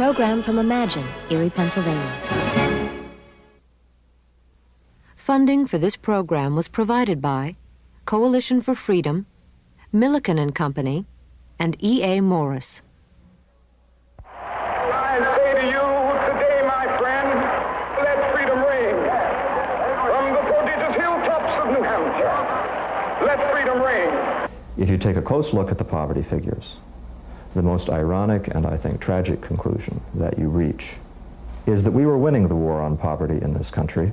program from Imagine, Erie, Pennsylvania. Funding for this program was provided by Coalition for Freedom, Milliken and Company, and E.A. Morris. I say to you today, my friend, let freedom ring. From the prodigious hilltops of New Hampshire, let freedom ring. If you take a close look at the poverty figures, the most ironic and I think tragic conclusion that you reach is that we were winning the war on poverty in this country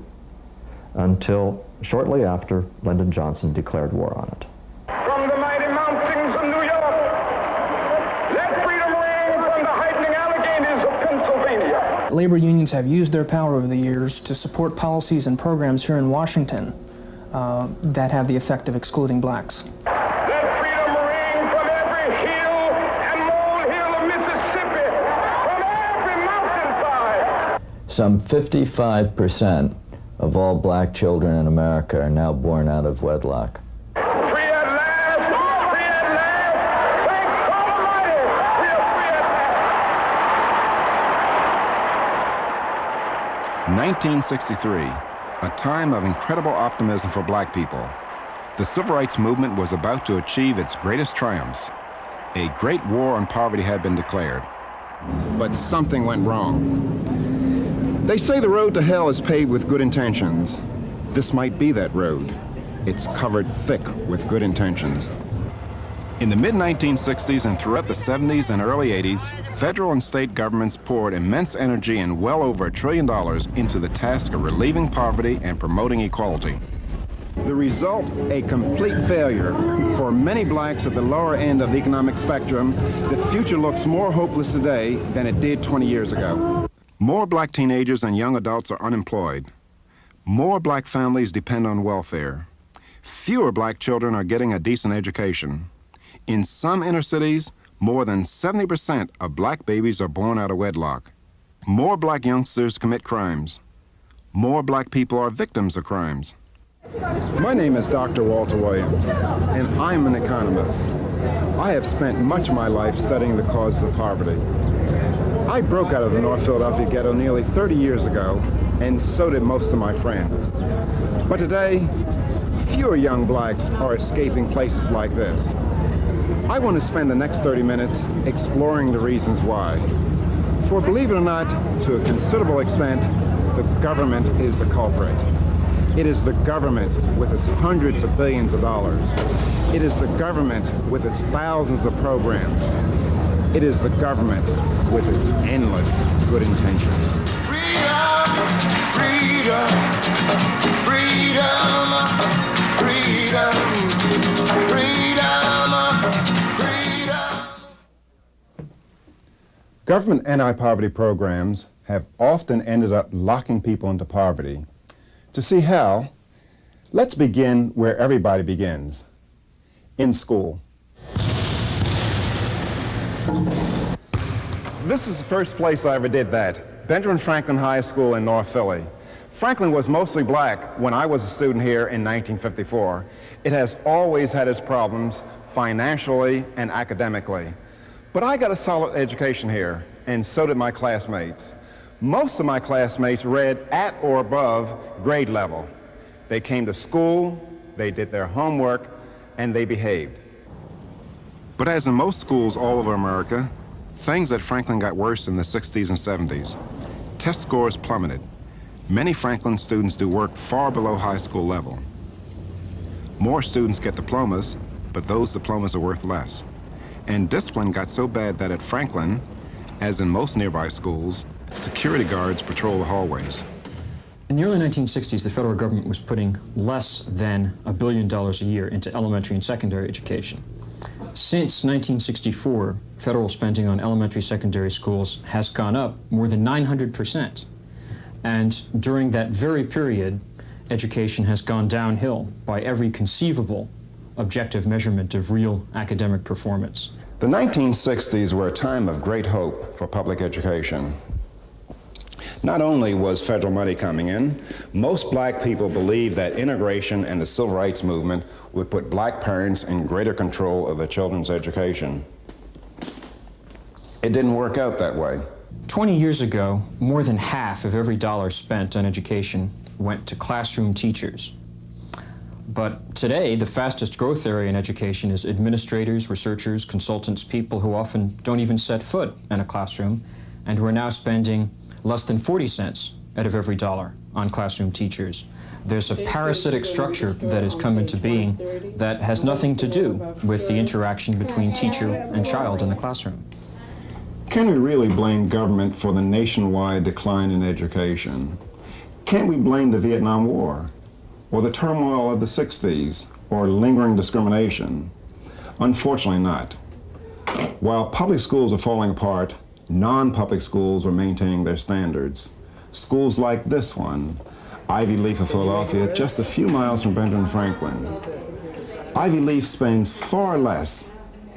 until shortly after Lyndon Johnson declared war on it. From the mighty mountains of New York, let freedom ring from the heightening Alleghenies of Pennsylvania. Labor unions have used their power over the years to support policies and programs here in Washington that have the effect of excluding blacks. Let freedom ring from every hill and molehill of Mississippi, from every mountainside. Some 55% of all black children in America are now born out of wedlock. Free at last! Free at last! Thank God Almighty! We are free at last! 1963, a time of incredible optimism for black people. The civil rights movement was about to achieve its greatest triumphs. A great war on poverty had been declared. But something went wrong. They say the road to hell is paved with good intentions. This might be that road. It's covered thick with good intentions. In the mid-1960s and throughout the 70s and early 80s, federal and state governments poured immense energy and well over $1 trillion into the task of relieving poverty and promoting equality. The result, a complete failure. For many blacks at the lower end of the economic spectrum, the future looks more hopeless today than it did 20 years ago. More black teenagers and young adults are unemployed. More black families depend on welfare. Fewer black children are getting a decent education. In some inner cities, more than 70% of black babies are born out of wedlock. More black youngsters commit crimes. More black people are victims of crimes. My name is Dr. Walter Williams, and I'm an economist. I have spent much of my life studying the causes of poverty. I broke out of the North Philadelphia ghetto nearly 30 years ago, and so did most of my friends. But today, fewer young blacks are escaping places like this. I want to spend the next 30 minutes exploring the reasons why. For believe it or not, to a considerable extent, the government is the culprit. It is the government with its hundreds of billions of dollars. It is the government with its thousands of programs. It is the government with its endless good intentions. Freedom, freedom, freedom, freedom, freedom, freedom. Government anti-poverty programs have often ended up locking people into poverty. To see how, let's begin where everybody begins, in school. This is the first place I ever did that, Benjamin Franklin High School in North Philly. Franklin was mostly black when I was a student here in 1954. It has always had its problems financially and academically. But I got a solid education here, and so did my classmates. Most of my classmates read at or above grade level. They came to school, they did their homework, and they behaved. But as in most schools all over America, things at Franklin got worse in the 60s and 70s. Test scores plummeted. Many Franklin students do work far below high school level. More students get diplomas, but those diplomas are worth less. And discipline got so bad that at Franklin, as in most nearby schools, security guards patrol the hallways. In the early 1960s, the federal government was putting less than $1 billion a year into elementary and secondary education. Since 1964, federal spending on elementary secondary schools has gone up more than 900%. And during that very period, education has gone downhill by every conceivable objective measurement of real academic performance. The 1960s were a time of great hope for public education. Not only was federal money coming in, most black people believed that integration and the civil rights movement would put black parents in greater control of their children's education. It didn't work out that way. 20 years ago, more than half of every dollar spent on education went to classroom teachers. But today, the fastest growth area in education is administrators, researchers, consultants, people who often don't even set foot in a classroom, and who are now spending less than 40 cents out of every dollar on classroom teachers. There's a parasitic structure that has come into being that has nothing to do with the interaction between teacher and child in the classroom. Can we really blame government for the nationwide decline in education? Can't we blame the Vietnam War, or the turmoil of the 60s, or lingering discrimination? Unfortunately not. While public schools are falling apart, non-public schools are maintaining their standards. Schools like this one, Ivy Leaf of Philadelphia, just a few miles from Benjamin Franklin. Ivy Leaf spends far less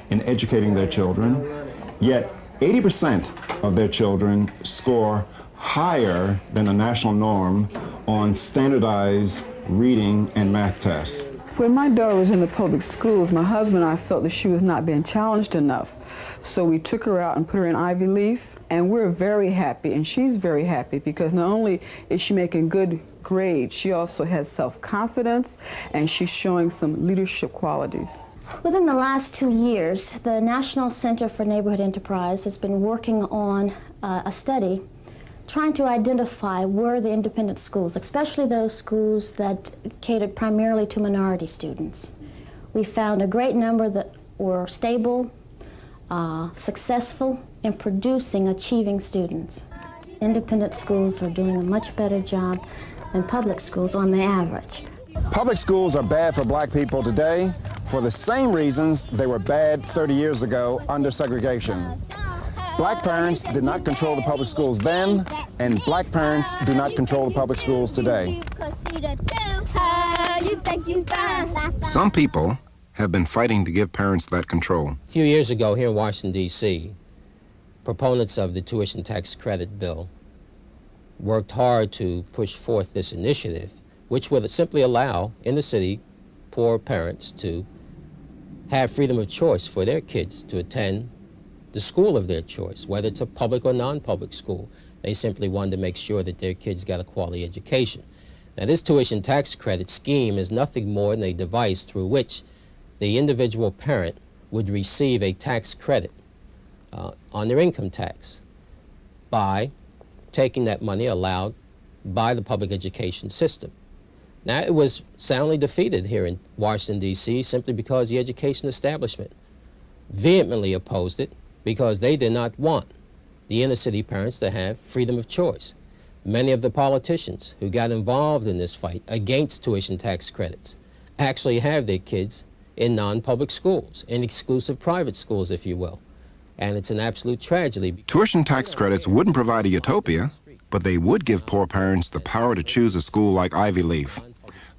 in educating their children, yet 80% of their children score higher than the national norm on standardized reading and math tests. When my daughter was in the public schools, my husband and I felt that she was not being challenged enough. So we took her out and put her in Ivy Leaf, and we're very happy, and she's very happy, because not only is she making good grades, she also has self-confidence, and she's showing some leadership qualities. Within the last 2 years, the National Center for Neighborhood Enterprise has been working on a study trying to identify where the independent schools, especially those schools that catered primarily to minority students. We found a great number that were stable, successful in producing achieving students. Independent schools are doing a much better job than public schools on the average. Public schools are bad for black people today for the same reasons they were bad 30 years ago under segregation. Black parents did not control the public schools then, and black parents do not control the public schools today. Some people have been fighting to give parents that control. A few years ago here in Washington, D.C., proponents of the tuition tax credit bill worked hard to push forth this initiative, which would simply allow, in the city, poor parents to have freedom of choice for their kids to attend the school of their choice, whether it's a public or non-public school. They simply wanted to make sure that their kids got a quality education. Now, this tuition tax credit scheme is nothing more than a device through which the individual parent would receive a tax credit on their income tax by taking that money allowed by the public education system. Now, it was soundly defeated here in Washington, D.C., simply because the education establishment vehemently opposed it, because they did not want the inner city parents to have freedom of choice. Many of the politicians who got involved in this fight against tuition tax credits actually have their kids in non-public schools, in exclusive private schools, if you will. And it's an absolute tragedy. Tuition tax credits wouldn't provide a utopia, but they would give poor parents the power to choose a school like Ivy Leaf,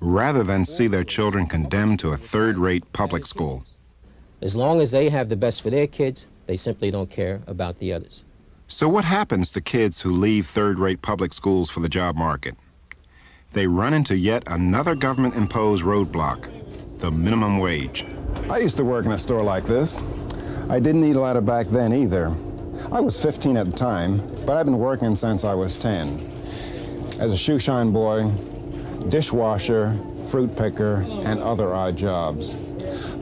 rather than see their children condemned to a third-rate public school. As long as they have the best for their kids, they simply don't care about the others. So what happens to kids who leave third-rate public schools for the job market? They run into yet another government-imposed roadblock, the minimum wage. I used to work in a store like this. I didn't eat a ladder back then either. I was 15 at the time, but I've been working since I was 10. As a shoe shine boy, dishwasher, fruit picker, and other odd jobs.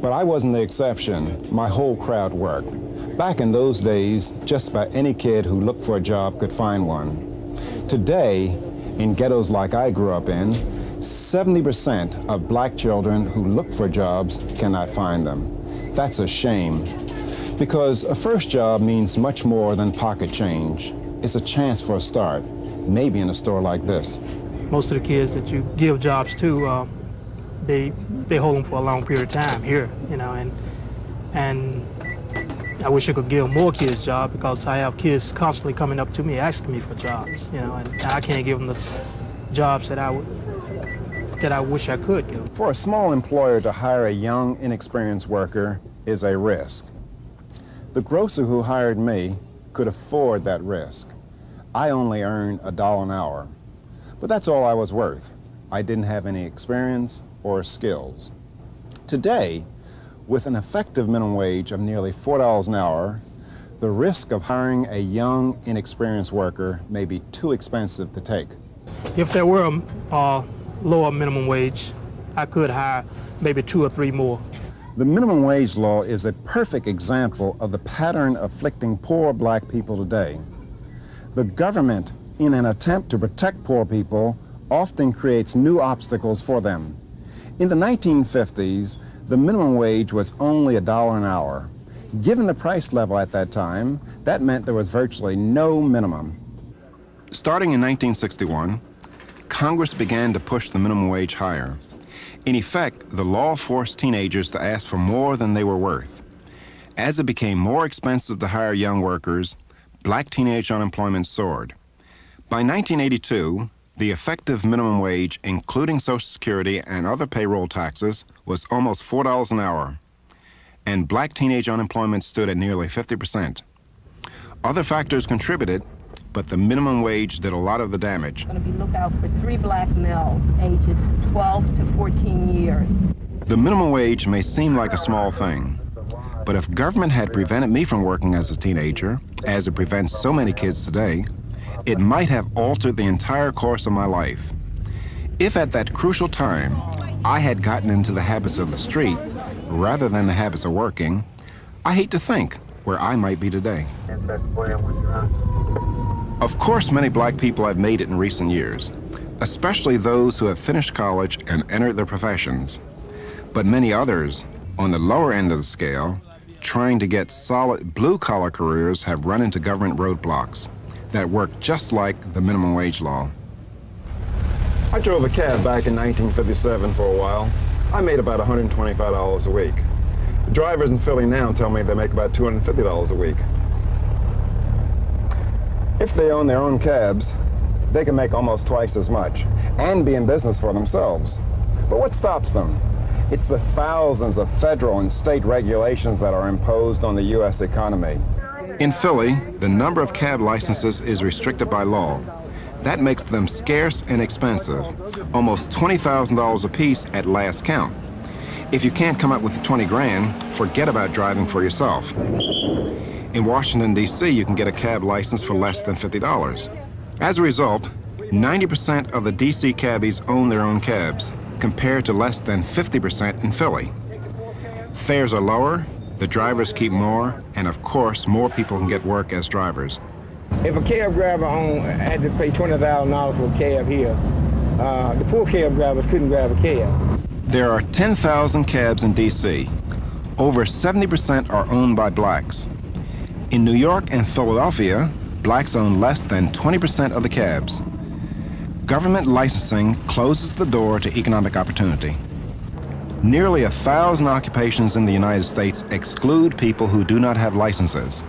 But I wasn't the exception. My whole crowd worked. Back in those days, just about any kid who looked for a job could find one. Today, in ghettos like I grew up in, 70% of black children who look for jobs cannot find them. That's a shame, because a first job means much more than pocket change. It's a chance for a start, maybe in a store like this. Most of the kids that you give jobs to, they hold them for a long period of time here, you know, and I wish I could give more kids jobs, because I have kids constantly coming up to me asking me for jobs, you know, and I can't give them the jobs that I wish I could give them. For a small employer to hire a young, inexperienced worker is a risk. The grocer who hired me could afford that risk. I only earned $1 an hour, but that's all I was worth. I didn't have any experience or skills. Today, with an effective minimum wage of nearly $4 an hour, the risk of hiring a young, inexperienced worker may be too expensive to take. If there were a lower minimum wage, I could hire maybe 2 or 3 more. The minimum wage law is a perfect example of the pattern afflicting poor black people today. The government, in an attempt to protect poor people, often creates new obstacles for them. In the 1950s, the minimum wage was only $1 an hour. Given the price level at that time, that meant there was virtually no minimum. Starting in 1961, Congress began to push the minimum wage higher. In effect, the law forced teenagers to ask for more than they were worth. As it became more expensive to hire young workers, black teenage unemployment soared. By 1982, the effective minimum wage, including Social Security and other payroll taxes, was almost $4 an hour, and black teenage unemployment stood at nearly 50%. Other factors contributed, but the minimum wage did a lot of the damage. I'm going to be lookout for 3 black males, ages 12 to 14 years. The minimum wage may seem like a small thing, but if government had prevented me from working as a teenager, as it prevents so many kids today, it might have altered the entire course of my life. If at that crucial time I had gotten into the habits of the street rather than the habits of working, I hate to think where I might be today. Of course, many black people have made it in recent years, especially those who have finished college and entered their professions. But many others, on the lower end of the scale, trying to get solid blue-collar careers have run into government roadblocks that work just like the minimum wage law. I drove a cab back in 1957 for a while. I made about $125 a week. The drivers in Philly now tell me they make about $250 a week. If they own their own cabs, they can make almost twice as much and be in business for themselves. But what stops them? It's the thousands of federal and state regulations that are imposed on the U.S. economy. In Philly, the number of cab licenses is restricted by law. That makes them scarce and expensive, almost $20,000 apiece at last count. If you can't come up with 20 grand, forget about driving for yourself. In Washington, D.C., you can get a cab license for less than $50. As a result, 90% of the D.C. cabbies own their own cabs, compared to less than 50% in Philly. Fares are lower, the drivers keep more, and of course, more people can get work as drivers. If a cab driver had to pay $20,000 for a cab here, the poor cab drivers couldn't drive a cab. There are 10,000 cabs in D.C. Over 70% are owned by blacks. In New York and Philadelphia, blacks own less than 20% of the cabs. Government licensing closes the door to economic opportunity. Nearly 1,000 occupations in the United States exclude people who do not have licenses.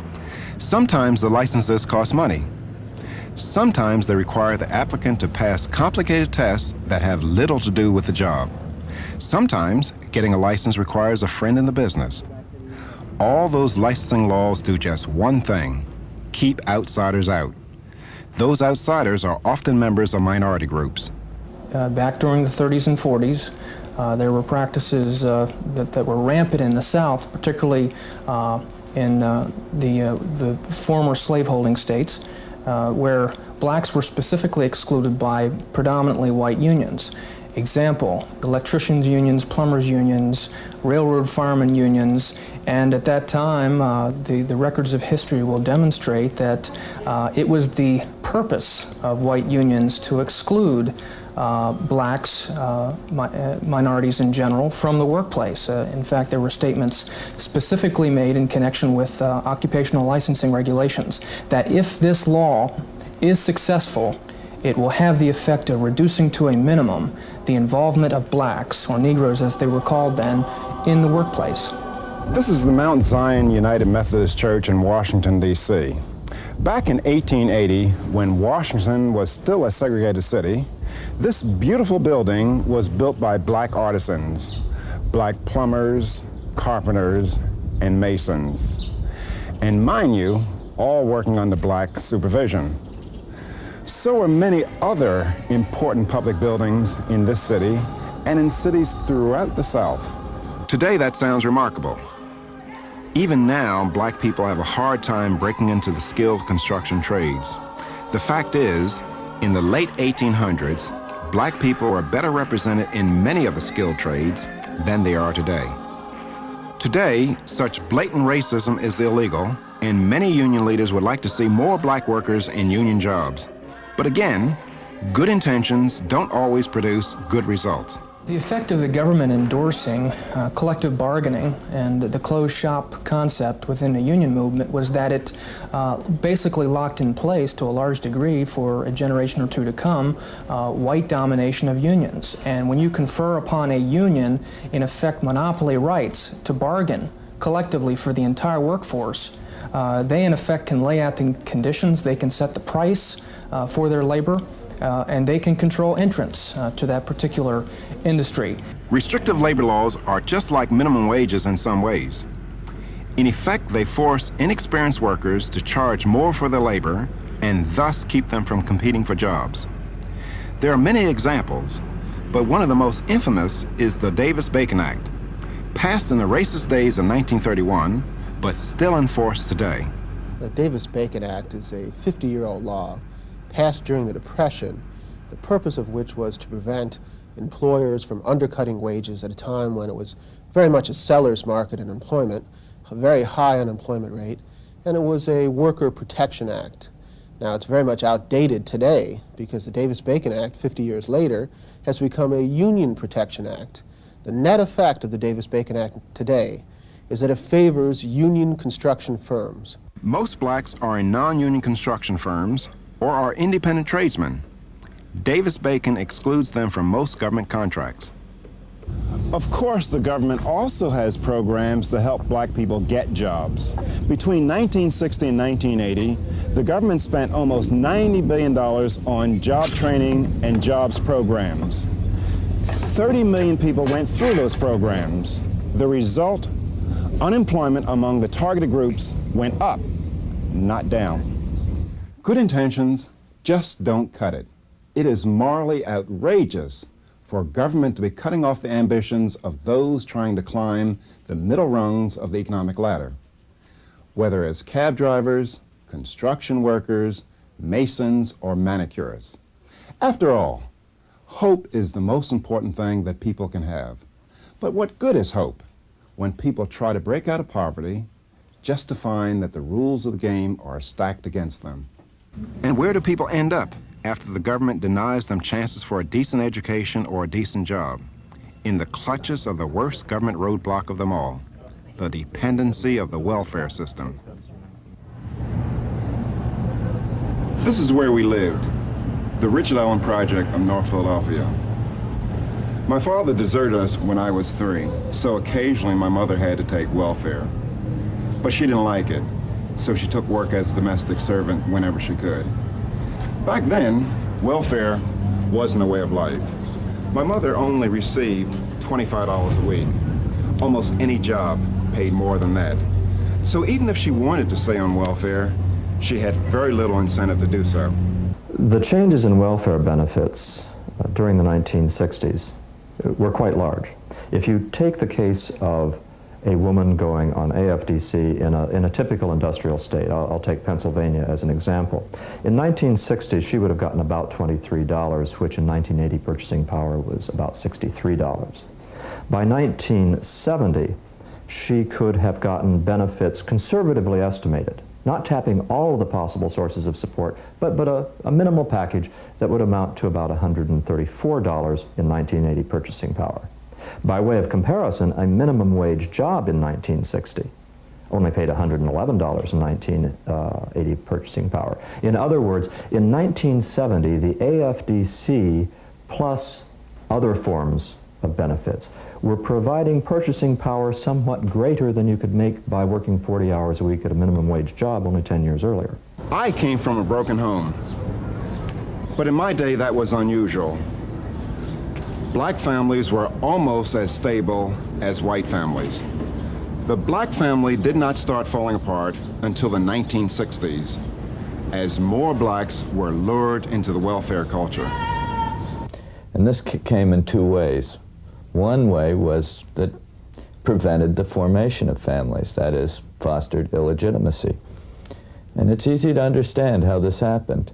Sometimes the licenses cost money. Sometimes they require the applicant to pass complicated tests that have little to do with the job. Sometimes getting a license requires a friend in the business. All those licensing laws do just one thing: keep outsiders out. Those outsiders are often members of minority groups. Back during the 30s and 40s, there were practices that were rampant in the South, particularly in the former slaveholding states, where blacks were specifically excluded by predominantly white unions. Example, electricians' unions, plumbers' unions, railroad firemen unions, and at that time, the records of history will demonstrate that it was the purpose of white unions to exclude blacks, minorities in general, from the workplace. In fact, there were statements specifically made in connection with occupational licensing regulations that if this law is successful, it will have the effect of reducing to a minimum the involvement of blacks, or Negroes as they were called then, in the workplace. This is the Mount Zion United Methodist Church in Washington, D.C. Back in 1880, when Washington was still a segregated city, this beautiful building was built by black artisans, black plumbers, carpenters, and masons. And mind you, all working under black supervision. So are many other important public buildings in this city and in cities throughout the South. Today, that sounds remarkable. Even now, black people have a hard time breaking into the skilled construction trades. The fact is, in the late 1800s, black people were better represented in many of the skilled trades than they are today. Today, such blatant racism is illegal, and many union leaders would like to see more black workers in union jobs. But again, good intentions don't always produce good results. The effect of the government endorsing collective bargaining and the closed shop concept within the union movement was that it basically locked in place, to a large degree, for a generation or two to come, white domination of unions. And when you confer upon a union, in effect, monopoly rights to bargain collectively for the entire workforce, they in effect can lay out the conditions, they can set the price for their labor, and they can control entrance to that particular industry. Restrictive labor laws are just like minimum wages in some ways. In effect, they force inexperienced workers to charge more for their labor and thus keep them from competing for jobs. There are many examples, but one of the most infamous is the Davis-Bacon Act, passed in the racist days of 1931, but still enforced today. The Davis-Bacon Act is a 50-year-old law passed during the Depression, the purpose of which was to prevent employers from undercutting wages at a time when it was very much a seller's market in employment, a very high unemployment rate, and it was a worker protection act. Now, it's very much outdated today because the Davis-Bacon Act, 50 years later, has become a union protection act. The net effect of the Davis-Bacon Act today is that it favors union construction firms. Most blacks are in non-union construction firms or are independent tradesmen. Davis-Bacon excludes them from most government contracts. Of course, the government also has programs to help black people get jobs. Between 1960 and 1980, the government spent almost $90 billion on job training and jobs programs. 30 million people went through those programs. The result, unemployment among the targeted groups went up, not down. Good intentions just don't cut it. It is morally outrageous for government to be cutting off the ambitions of those trying to climb the middle rungs of the economic ladder, whether as cab drivers, construction workers, masons, or manicurists. After all, hope is the most important thing that people can have. But what good is hope when people try to break out of poverty just to find that the rules of the game are stacked against them? And where do people end up after the government denies them chances for a decent education or a decent job? In the clutches of the worst government roadblock of them all, the dependency of the welfare system. This is where we lived, the Richard Allen Project of North Philadelphia. My father deserted us when I was 3, so occasionally my mother had to take welfare. But she didn't like it, so she took work as a domestic servant whenever she could. Back then, welfare wasn't a way of life. My mother only received $25 a week. Almost any job paid more than that. So even if she wanted to stay on welfare, she had very little incentive to do so. The changes in welfare benefits during the 1960s were quite large. If you take the case of a woman going on AFDC in a typical industrial state, I'll take Pennsylvania as an example. In 1960, she would have gotten about $23, which in 1980 purchasing power was about $63. By 1970, she could have gotten benefits conservatively estimated, not tapping all of the possible sources of support, but a minimal package that would amount to about $134 in 1980 purchasing power. By way of comparison, a minimum wage job in 1960 only paid $111 in 1980 purchasing power. In other words, in 1970, the AFDC plus other forms of benefits were providing purchasing power somewhat greater than you could make by working 40 hours a week at a minimum wage job only 10 years earlier. I came from a broken home, but in my day that was unusual. Black families were almost as stable as white families. The black family did not start falling apart until the 1960s, as more blacks were lured into the welfare culture. And this came in two ways. One way was that prevented the formation of families, that is, fostered illegitimacy. And it's easy to understand how this happened.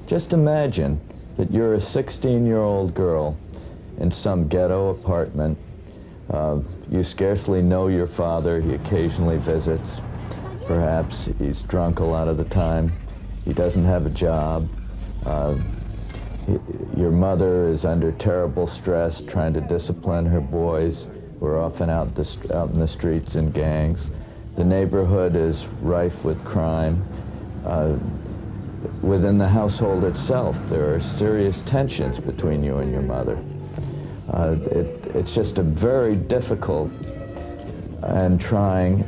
Just imagine that you're a 16-year-old girl in some ghetto apartment. You scarcely know your father. He occasionally visits. Perhaps he's drunk a lot of the time. He doesn't have a job. Your mother is under terrible stress trying to discipline her boys who are often out in the streets in gangs. The neighborhood is rife with crime. Within the household itself, there are serious tensions between you and your mother. It's just a very difficult and trying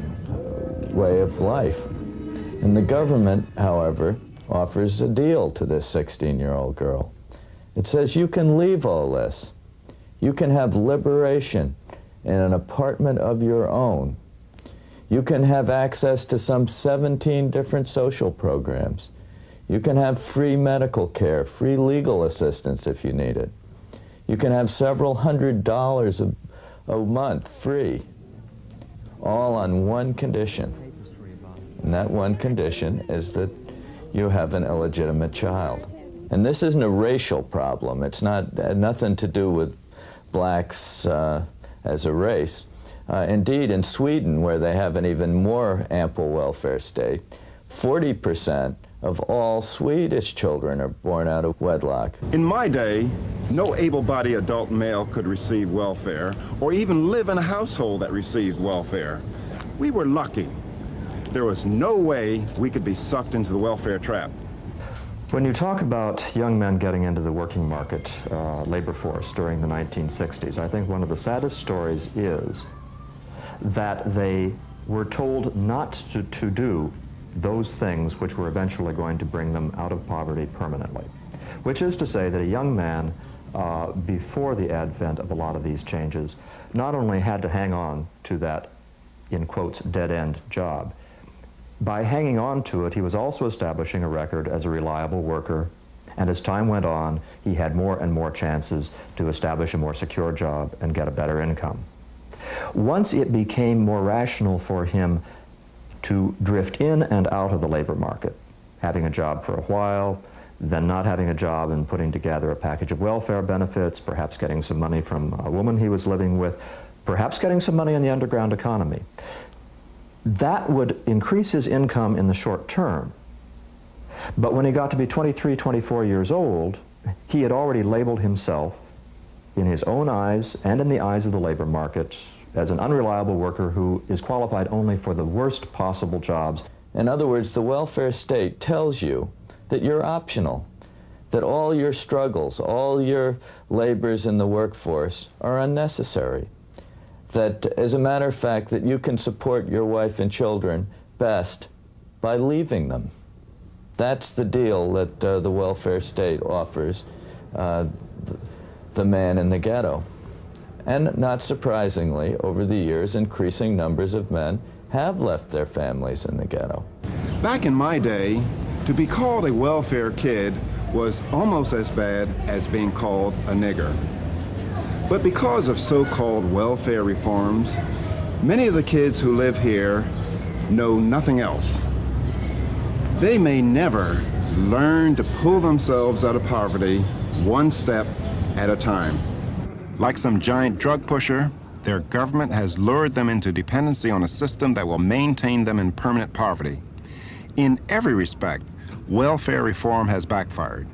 way of life. And the government, however, offers a deal to this 16-year-old girl. It says you can leave all this. You can have liberation in an apartment of your own. You can have access to some 17 different social programs. You can have free medical care, free legal assistance if you need it. You can have several $100s a month free, all on one condition. And that one condition is that you have an illegitimate child. And this isn't a racial problem. It's nothing to do with blacks as a race. Indeed, in Sweden, where they have an even more ample welfare state, 40% of all Swedish children are born out of wedlock. In my day, no able-bodied adult male could receive welfare or even live in a household that received welfare. We were lucky. There was no way we could be sucked into the welfare trap. When you talk about young men getting into the working market, labor force during the 1960s, I think one of the saddest stories is that they were told not to do those things which were eventually going to bring them out of poverty permanently. Which is to say that a young man, before the advent of a lot of these changes, not only had to hang on to that, in quotes, dead-end job. By hanging on to it, he was also establishing a record as a reliable worker, and as time went on, he had more and more chances to establish a more secure job and get a better income. Once it became more rational for him to drift in and out of the labor market, having a job for a while, then not having a job and putting together a package of welfare benefits, perhaps getting some money from a woman he was living with, perhaps getting some money in the underground economy. That would increase his income in the short term. But when he got to be 23, 24 years old, he had already labeled himself, in his own eyes and in the eyes of the labor market, as an unreliable worker who is qualified only for the worst possible jobs. In other words, the welfare state tells you that you're optional, that all your struggles, all your labors in the workforce are unnecessary, that, as a matter of fact, that you can support your wife and children best by leaving them. That's the deal that the welfare state offers the man in the ghetto. And not surprisingly, over the years, increasing numbers of men have left their families in the ghetto. Back in my day, to be called a welfare kid was almost as bad as being called a nigger. But because of so-called welfare reforms, many of the kids who live here know nothing else. They may never learn to pull themselves out of poverty one step at a time. Like some giant drug pusher, their government has lured them into dependency on a system that will maintain them in permanent poverty. In every respect, welfare reform has backfired.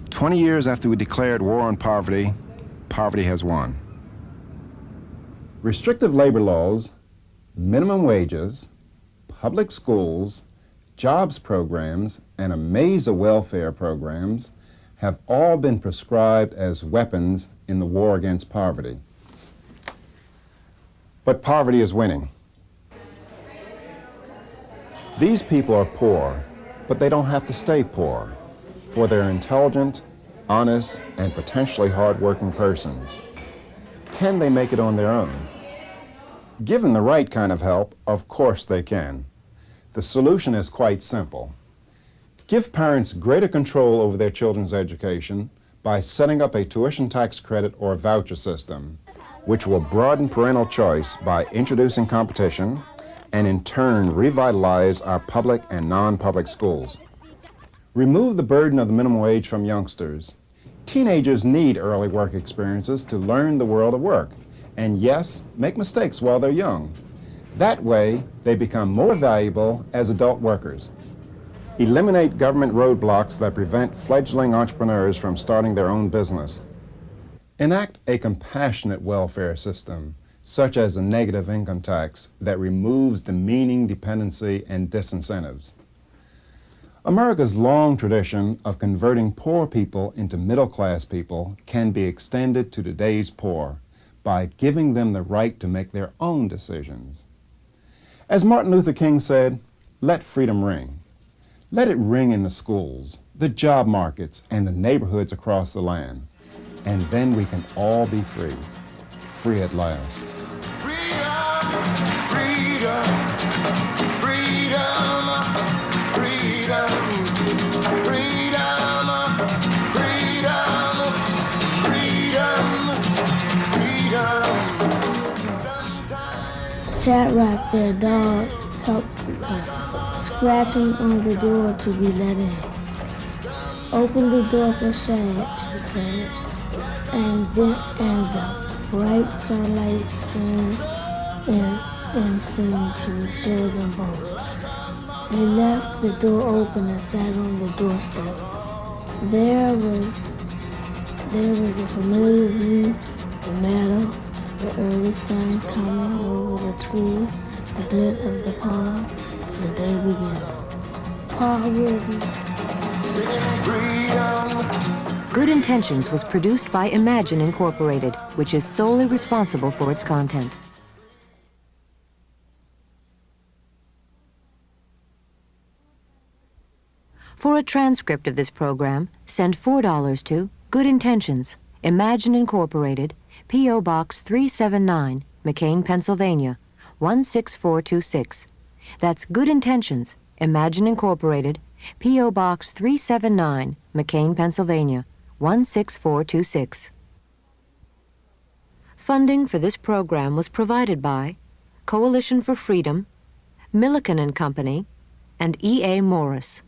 20 years after we declared war on poverty, poverty has won. Restrictive labor laws, minimum wages, public schools, jobs programs, and a maze of welfare programs have all been prescribed as weapons in the war against poverty. But poverty is winning. These people are poor, but they don't have to stay poor, for they're intelligent, honest, and potentially hard-working persons. Can they make it on their own? Given the right kind of help, of course they can. The solution is quite simple. Give parents greater control over their children's education by setting up a tuition tax credit or voucher system. which will broaden parental choice by introducing competition and in turn revitalize our public and non-public schools. Remove the burden of the minimum wage from youngsters. Teenagers need early work experiences to learn the world of work, and yes, make mistakes while they're young. That way, they become more valuable as adult workers. Eliminate government roadblocks that prevent fledgling entrepreneurs from starting their own business. Enact a compassionate welfare system, such as a negative income tax that removes demeaning dependency and disincentives. America's long tradition of converting poor people into middle-class people can be extended to today's poor by giving them the right to make their own decisions. As Martin Luther King said, let freedom ring. Let it ring in the schools, the job markets, and the neighborhoods across the land. And then we can all be free, free at last. Sat right there, dog helped scratching on the door to be let in. Open the door for Shad, she said, and the bright sunlight streamed in and seemed to reassure them both. They left the door open and sat on the doorstep. There was a familiar view, the meadow, the early sun coming over the trees, the glint of the pond, the day began. Pa wouldn't. Good Intentions was produced by Imagine Incorporated, which is solely responsible for its content. For a transcript of this program, send $4 to Good Intentions, Imagine Incorporated, P.O. Box 379, McCain, Pennsylvania, 16426. That's Good Intentions, Imagine Incorporated, P.O. Box 379, McCain, Pennsylvania, 16426. Funding for this program was provided by Coalition for Freedom, Milliken and Company, and E.A. Morris.